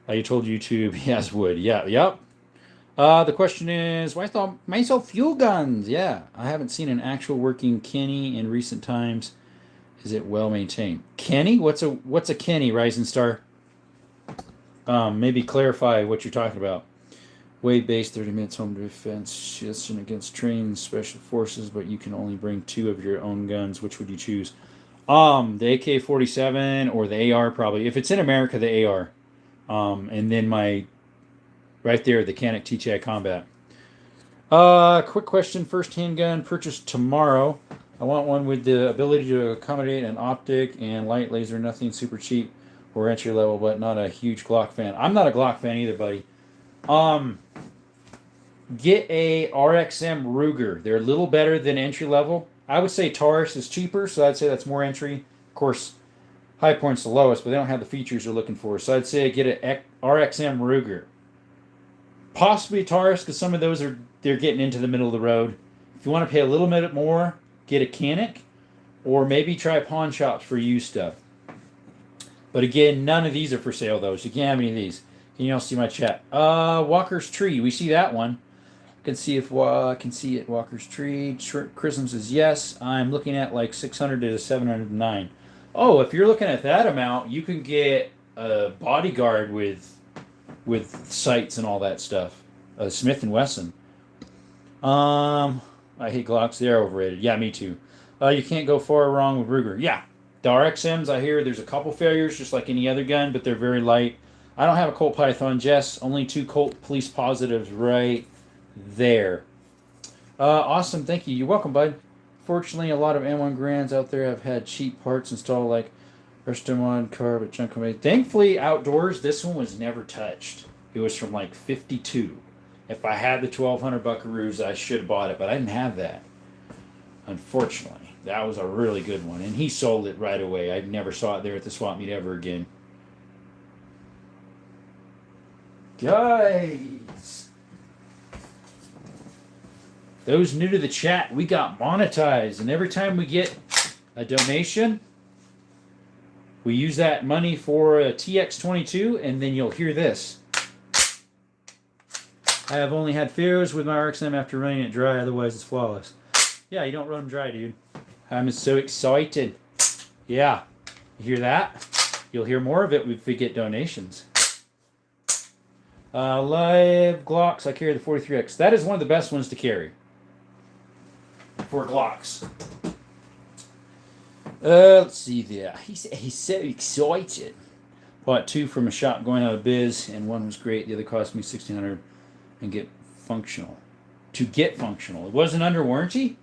You told YouTube he has wood. Yeah, yep. The question is, why thought myself fuel guns? Yeah, I haven't seen an actual working Kenny in recent times. Is it well maintained? Kenny? What's a Kenny, Rising Star? Maybe clarify what you're talking about. Weight based 30 minutes home defense, just against trained special forces, but you can only bring 2 of your own guns. Which would you choose? The AK-47 or the AR probably. If it's in America, the AR. And then right there, the Canik TTI Combat. Quick question. First handgun purchased tomorrow. I want one with the ability to accommodate an optic and light laser. Nothing super cheap or entry level, but not a huge Glock fan. I'm not a Glock fan either, buddy. Get a RXM Ruger. They're a little better than entry level. I would say Taurus is cheaper, so I'd say that's more entry. Of course, High Point's the lowest, but they don't have the features you're looking for. So I'd say get an RXM Ruger. Possibly Taurus, because some of those they're getting into the middle of the road. If you want to pay a little bit more, get a Canik, or maybe try pawn shops for used stuff. But again, none of these are for sale, though, so you can't have any of these. Can you all see my chat? Walker's Tree. We see that one. I can see it. Walker's Tree. Chrism says yes. I'm looking at like 600 to 709. Oh, if you're looking at that amount, you can get a Bodyguard with sights and all that stuff. Smith & Wesson. I hate Glocks. They're overrated. Yeah, me too. You can't go far wrong with Ruger. Yeah. The RXMs, I hear there's a couple failures, just like any other gun, but they're very light. I don't have a Colt Python, Jess. Only 2 Colt Police positives right there. Awesome. Thank you. You're welcome, bud. Fortunately, a lot of M1 Grands out there have had cheap parts installed, like Restomod, Carb, at Junkomate. Thankfully, outdoors, this one was never touched. It was from like 52. If I had the 1200 Buckaroos, I should have bought it, but I didn't have that. Unfortunately. That was a really good one, and he sold it right away. I never saw it there at the swap meet ever again. Guys, those new to the chat, we got monetized, and every time we get a donation, we use that money for a TX22, and then you'll hear this. I have only had failures with my RXM after running it dry, otherwise it's flawless. Yeah, you don't run them dry, dude. I'm so excited. Yeah. You hear that? You'll hear more of it if we get donations. Live Glocks. I carry the 43X. That is one of the best ones to carry for Glocks. Let's see there. He's so excited. Bought 2 from a shop going out of biz, and one was great. The other cost me $1,600 and get functional. To get functional. It wasn't under warranty?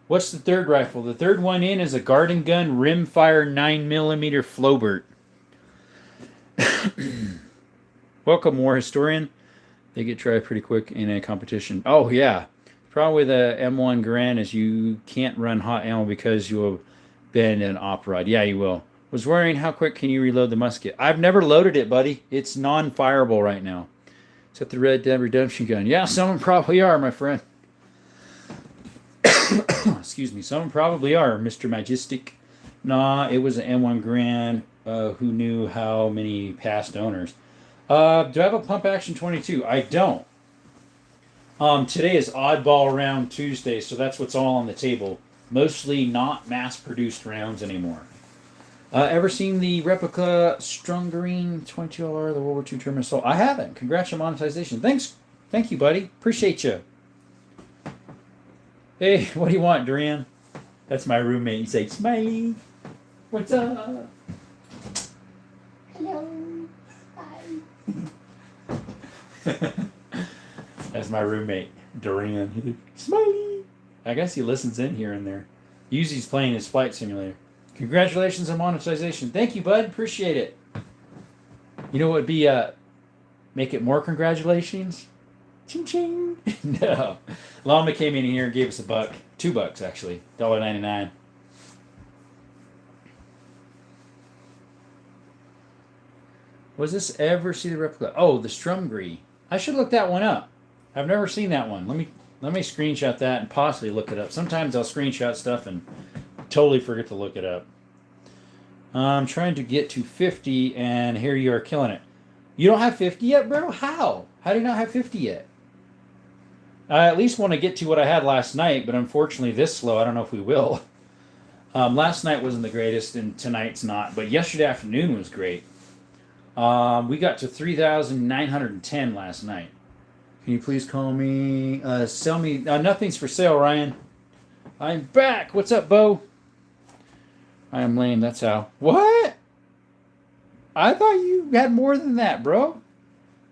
What's the third rifle? The third one in is a Garden Gun Rimfire 9mm Flowbert. Welcome, War Historian. They get tried pretty quick in a competition. Oh, yeah. The problem with a M1 Garand is you can't run hot ammo because you will bend an op rod. Yeah, you will. Was wondering how quick can you reload the musket? I've never loaded it, buddy. It's non-fireable right now. Except the Red Dead Redemption gun. Yeah, some probably are, my friend. Excuse me. Some probably are, Mr. Majestic. Nah, it was an M1 Garand. Who knew how many past owners? Do I have a pump action 22? I don't. Today is Oddball Round Tuesday, so that's what's all on the table. Mostly not mass-produced rounds anymore. Ever seen the replica Strungerine 22LR, the World War II Terminal Assault? I haven't. Congrats on monetization. Thanks, Thank you, buddy. Appreciate you. Hey, what do you want, Duran? That's my roommate. He say, Smiley, what's up? Hello. Hi. That's my roommate, Duran. Smiley. I guess he listens in here and there. Usually he's playing his flight simulator. Congratulations on monetization. Thank you, bud. Appreciate it. You know what would be make it more congratulations? Ching ching. No. Llama came in here and gave us $1. $2 actually. $1.99. Was this ever see the replica? Oh, the Strumgree. I should look that one up. I've never seen that one. Let me screenshot that and possibly look it up. Sometimes I'll screenshot stuff and totally forget to look it up. I'm trying to get to 50, and here you are killing it. You don't have 50 yet, bro? How? How do you not have 50 yet? I at least want to get to what I had last night, but unfortunately this slow, I don't know if we will. Last night wasn't the greatest, and tonight's not, but yesterday afternoon was great. We got to 3,910 last night. Can you please call me? Sell me. Nothing's for sale, Ryan. I'm back. What's up, Bo? I am lame. That's how. What? I thought you had more than that, bro.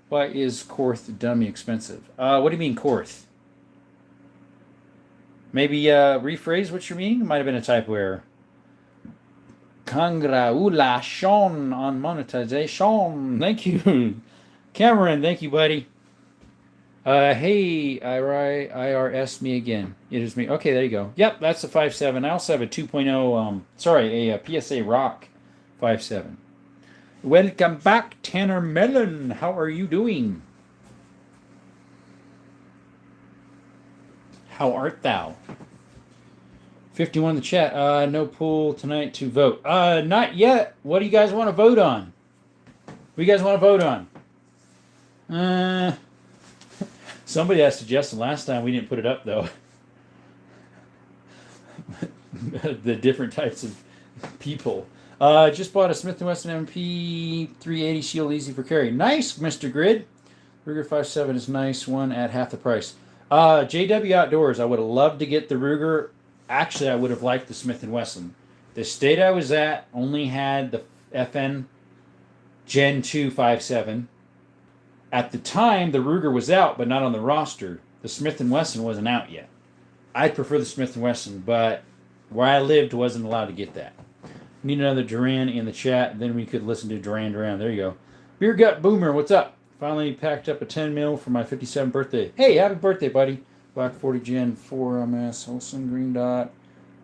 Why is Korth dummy expensive? What do you mean, Korth? Maybe rephrase what you mean? It might have been a typo error. Congratulations on monetization. Thank you. Cameron, thank you, buddy. Hey, IRS me again. It is me. Okay, there you go. Yep, that's a 5.7. I also have a 2.0, a PSA Rock 5.7. Welcome back, Tanner Mellon. How are you doing? How art thou? 51 in the chat. No pool tonight to vote. Not yet. What do you guys want to vote on? What do you guys want to vote on? Somebody had suggested last time. We didn't put it up, though. The different types of people. Just bought a Smith & Wesson MP 380 Shield Easy for carry. Nice, Mr. Grid. Ruger 5.7 is nice. One at half the price. JW Outdoors. I would have loved to get the Ruger. Actually, I would have liked the Smith & Wesson. The state I was at only had the FN Gen 2 5.7. At the time, the Ruger was out, but not on the roster. The Smith & Wesson wasn't out yet. I'd prefer the Smith & Wesson, but where I lived wasn't allowed to get that. Need another Duran in the chat, then we could listen to Duran. There you go. Beer Gut Boomer, what's up? Finally packed up a 10 mil for my 57th birthday. Hey, happy birthday, buddy. Black 40 Gen 4 MS, Olsen Green Dot.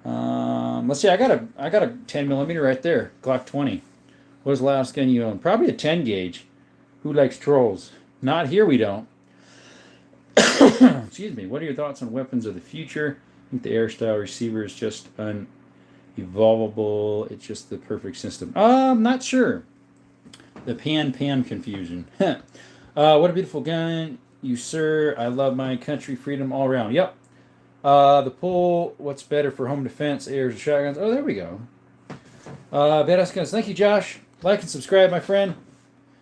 Let's see, I got a 10 millimeter right there. Glock 20. What was the last gun you owned? Probably a 10 gauge. Who likes trolls? Not here, we don't. Excuse me. What are your thoughts on weapons of the future? I think the air style receiver is just unevolvable. It's just the perfect system. I'm not sure. The pan confusion. What a beautiful gun, you sir. I love my country, freedom all around. Yep. The pull. What's better for home defense? Airs or shotguns? Oh, there we go. Badass guns. Thank you, Josh. Like and subscribe, my friend.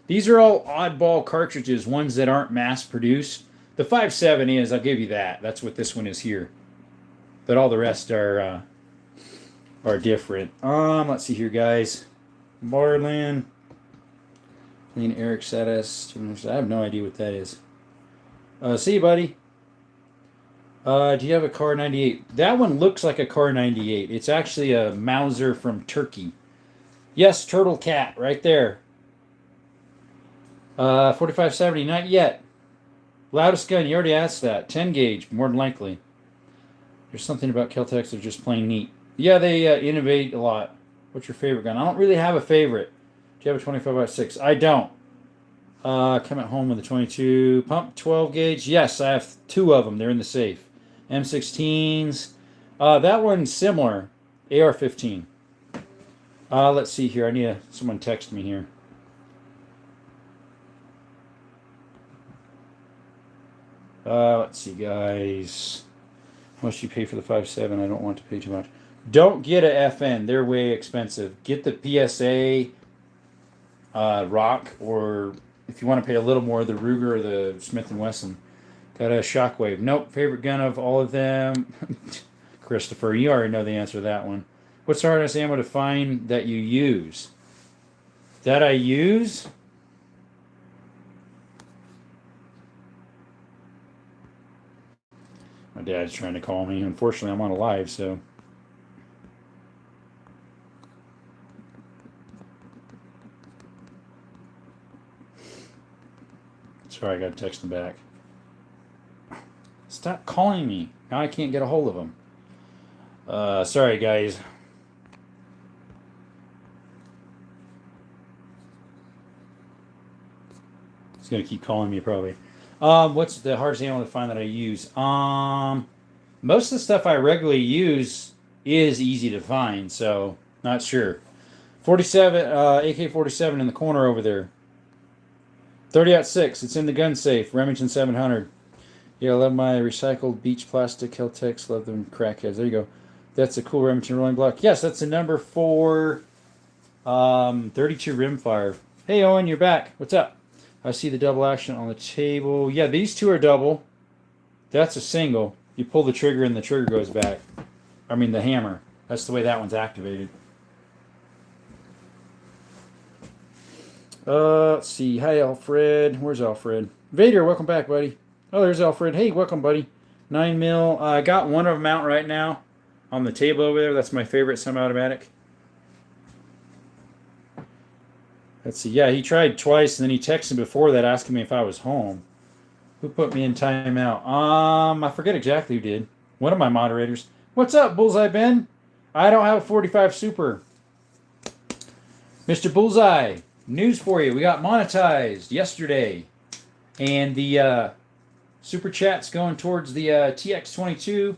These are all oddball cartridges, ones that aren't mass produced. The 5.7 is, I'll give you that. That's what this one is here. But all the rest are different. Let's see here, guys. Marlin. Clean Eric Satis. I have no idea what that is. See you, buddy. Do you have a Kar 98? That one looks like a Kar 98. It's actually a Mauser from Turkey. Yes, Turtle Cat, right there. 4570, not yet. Loudest gun, you already asked that. 10 gauge, more than likely. There's something about Kel-Tecs that are just plain neat. Yeah, they innovate a lot. What's your favorite gun? I don't really have a favorite. Do you have a 25x6? I don't. Come at home with a 22. Pump 12 gauge. Yes, I have 2 of them. They're in the safe. M16s. That one's similar. AR-15. Let's see here. I need someone text me here. Let's see, guys. How much do you pay for the 5.7? I don't want to pay too much. Don't get a FN. They're way expensive. Get the PSA Rock, or if you want to pay a little more, the Ruger or the Smith & Wesson. Got a Shockwave. Nope. Favorite gun of all of them? Christopher, you already know the answer to that one. What's the hardest ammo to find that you use? That I use? My dad's trying to call me. Unfortunately, I'm on a live, so. Sorry, I got to text him back. Stop calling me. Now I can't get a hold of him. Sorry, guys. He's going to keep calling me probably. What's the hardest ammo to find that I use? Most of the stuff I regularly use is easy to find, so not sure. 47, AK-47 in the corner over there. 30-06, it's in the gun safe. Remington 700. Yeah, I love my recycled beach plastic Keltex. Love them crackheads. There you go. That's a cool Remington rolling block. Yes, that's a number 4 32 rimfire. Hey, Owen, you're back. What's up? I see the double action on the table. Yeah, these two are double. That's a single. You pull the trigger and the trigger goes back. I mean, the hammer. That's the way that one's activated. Let's see. Hi, Alfred. Where's Alfred? Vader, welcome back, buddy. Oh, there's Alfred. Hey, welcome, buddy. 9mm. I got one of them out right now on the table over there. That's my favorite semi-automatic. Let's see. Yeah, he tried twice, and then he texted before that asking me if I was home. Who put me in timeout? I forget exactly who did. One of my moderators. What's up, Bullseye Ben? I don't have a 45 Super. Mr. Bullseye, news for you. We got monetized yesterday. And the Super Chat's going towards the TX22. And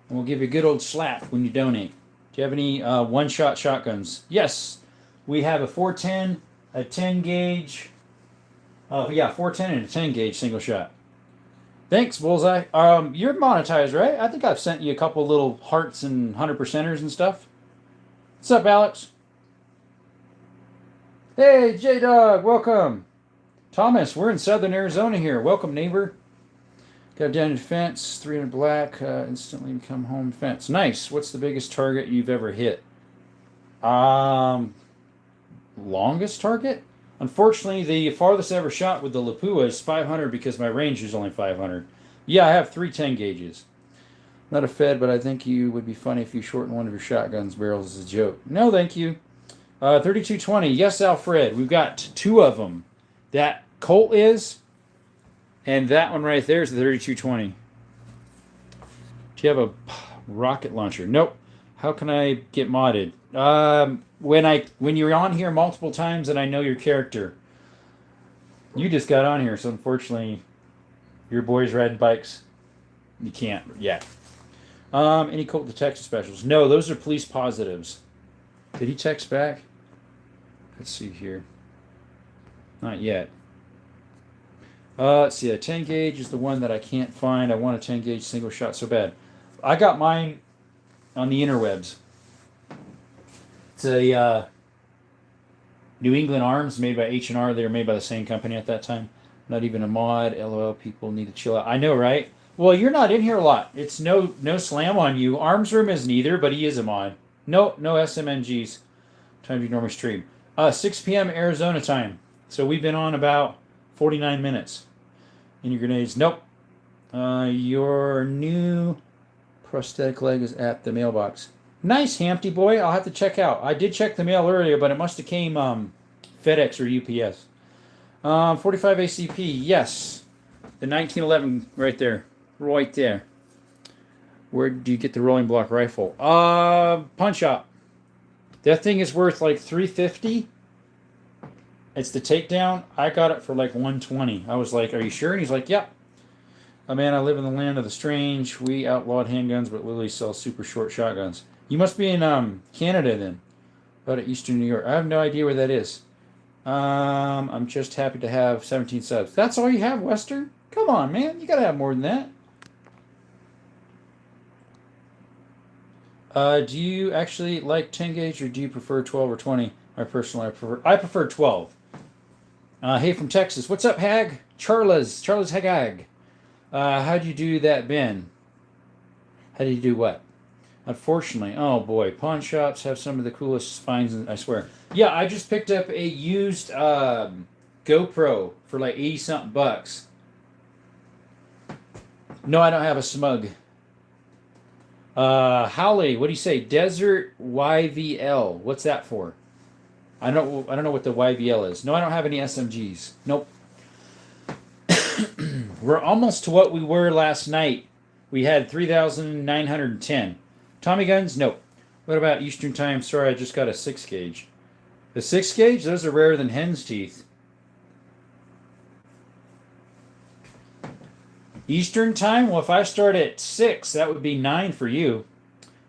we'll give you a good old slap when you donate. Do you have any one-shot shotguns? Yes. We have a 410, a 10 gauge. Yeah, 410 and a 10 gauge single shot. Thanks, Bullseye. You're monetized, right? I think I've sent you a couple little hearts and 100%ers and stuff. What's up, Alex? Hey, J-Dog, welcome. Thomas, we're in southern Arizona here. Welcome, neighbor. Got down to fence, 300 black, instantly become home fence. Nice. What's the biggest target you've ever hit? Longest target? Unfortunately, the farthest I ever shot with the Lapua is 500 because my range is only 500. Yeah, I have 3 10 gauges. Not a Fed, but I think you would be funny if you shortened one of your shotgun's barrels as a joke. No, thank you. 3220. Yes, Alfred. We've got 2 of them. That Colt is, and that one right there is the 3220. Do you have a rocket launcher? Nope. How can I get modded? When you're on here multiple times and I know your character. You just got on here, so unfortunately your boy's riding bikes. You can't yet. Any Colt detection specials? No, those are police positives. Did he text back? Let's see here. Not yet. Let's see. A 10 gauge is the one that I can't find. I want a 10 gauge single shot so bad. I got mine on the interwebs. It's a New England Arms made by H&R. They were made by the same company at that time. Not even a mod. LOL, people need to chill out. I know, right? Well, you're not in here a lot. It's no slam on you. Arms Room isn't either, but he is a mod. No SMNGs. Time you normally stream. 6 p.m. Arizona time. So we've been on about 49 minutes. Any grenades? Nope. Your new prosthetic leg is at the mailbox. Nice, Hampty boy. I'll have to check out. I did check the mail earlier, but it must have came FedEx or UPS. 45 ACP. Yes. The 1911 right there. Right there. Where do you get the rolling block rifle? Punch Up. That thing is worth like $350. It's the takedown. I got it for like $120. I was like, "Are you sure?" And he's like, "Yep." Man, I live in the land of the strange. We outlawed handguns, but Lily sells super short shotguns. You must be in Canada then, but at Eastern New York. I have no idea where that is. I'm just happy to have 17 subs. That's all you have, Western? Come on, man. You gotta have more than that. Do you actually like 10 gauge or do you prefer 12 or 20? I prefer 12. Hey from Texas. What's up, Hag? Charles Hagag. How'd you do that, Ben? How did you do what? Unfortunately, oh boy, pawn shops have some of the coolest finds, I swear. Yeah, I just picked up a used GoPro for like 80 something bucks. No, I don't have a smug. Howley, what do you say? Desert YVL. What's that for? I don't know what the YVL is. No, I don't have any SMGs. Nope. We're almost to what we were last night. We had 3,910. Tommy guns? Nope. What about Eastern Time? Sorry, I just got a 6 gauge. The 6 gauge? Those are rarer than hen's teeth. Eastern Time? Well, if I start at 6, that would be 9 for you.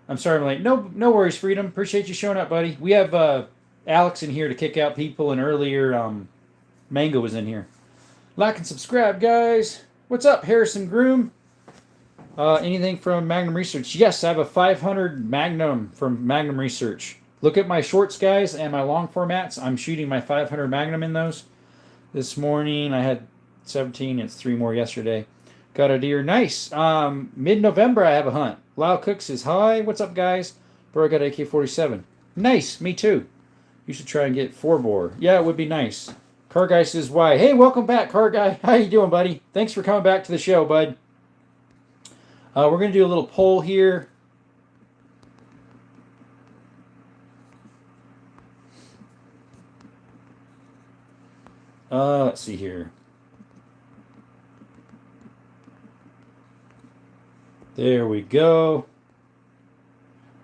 I'm sorry I'm late. No worries, Freedom. Appreciate you showing up, buddy. We have Alex in here to kick out people, and earlier Mango was in here. Like and subscribe, guys. What's up, Harrison Groom? Anything from Magnum Research? Yes, I have a 500 Magnum from Magnum Research. Look at my shorts, guys, and my long formats. I'm shooting my 500 Magnum in those. This morning I had 17. It's 3 more yesterday. Got a deer. Nice. Mid-November I have a hunt. Lyle Cook says, hi. What's up, guys? Bro, I got AK-47. Nice. Me too. You should try and get 4-bore. Yeah, it would be nice. Car Guy says, why? Hey, welcome back, Car Guy. How you doing, buddy? Thanks for coming back to the show, bud. We're going to do a little poll here. Let's see here. There we go.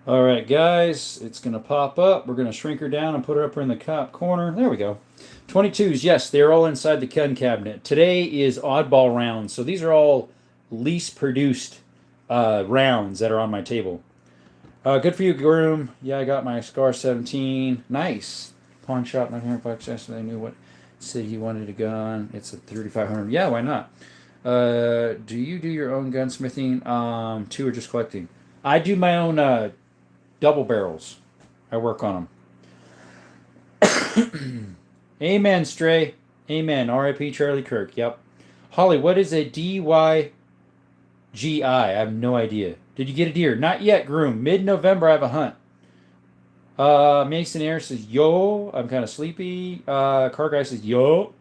All right, guys, it's going to pop up. We're going to shrink her down and put her up in the top corner. There we go. 22s, yes, they're all inside the gun cabinet. Today is oddball rounds, so these are all least produced rounds that are on my table. Good for you, Groom. Yeah, I got my Scar 17. Nice. Pawn shop, 900 bucks. Yesterday, I knew what city he wanted a gun. It's a 3,500. Yeah, why not? Do you do your own gunsmithing? 2 or just collecting? I do my own double barrels. I work on them. Amen, Stray. Amen. R.I.P. Charlie Kirk. Yep. Holly, what is a DYGI? I have no idea. Did you get a deer? Not yet, Groom. Mid-November, I have a hunt. Mason Air says, yo. I'm kind of sleepy. Car Guy says, yo.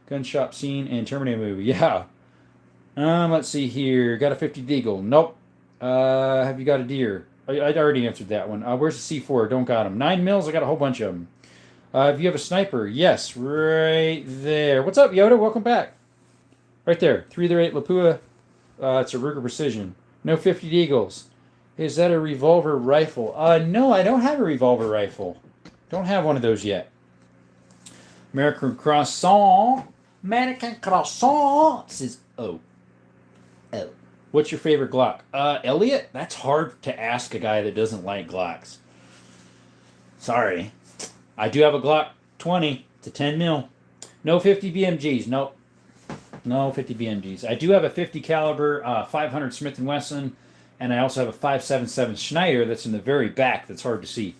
Gun shop scene and Terminator movie. Yeah. Let's see here. Got a 50 Deagle. Nope. Have you got a deer? I'd already answered that one. Where's the C4? Don't got them. 9 mils. I got a whole bunch of them. If you have a sniper, yes, right there. What's up, Yoda? Welcome back. Right there. 308 Lapua. It's a Ruger Precision. No 50 Deagles. Is that a revolver rifle? No, I don't have a revolver rifle. Don't have one of those yet. American Croissant. American Croissant says, oh. What's your favorite Glock? Elliot? That's hard to ask a guy that doesn't like Glocks. Sorry. I do have a Glock 20. It's a 10 mil. No 50 BMGs. Nope. No 50 BMGs. I do have a 50 caliber 500 Smith & Wesson, and I also have a 5.77 Schneider that's in the very back that's hard to see.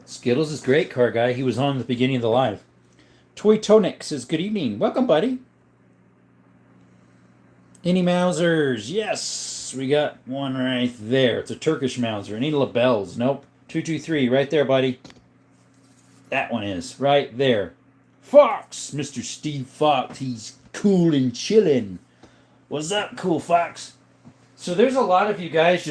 Skittles is great, Car Guy. He was on the beginning of the live. Toy Tonic says, good evening. Welcome, buddy. Any Mausers? Yes. We got one right there. It's a Turkish Mauser. Any labels? Nope. 223, right there, buddy. That one is right there. Fox, Mr. Steve Fox. He's cool and chillin'. What's up, cool Fox? So there's a lot of you guys just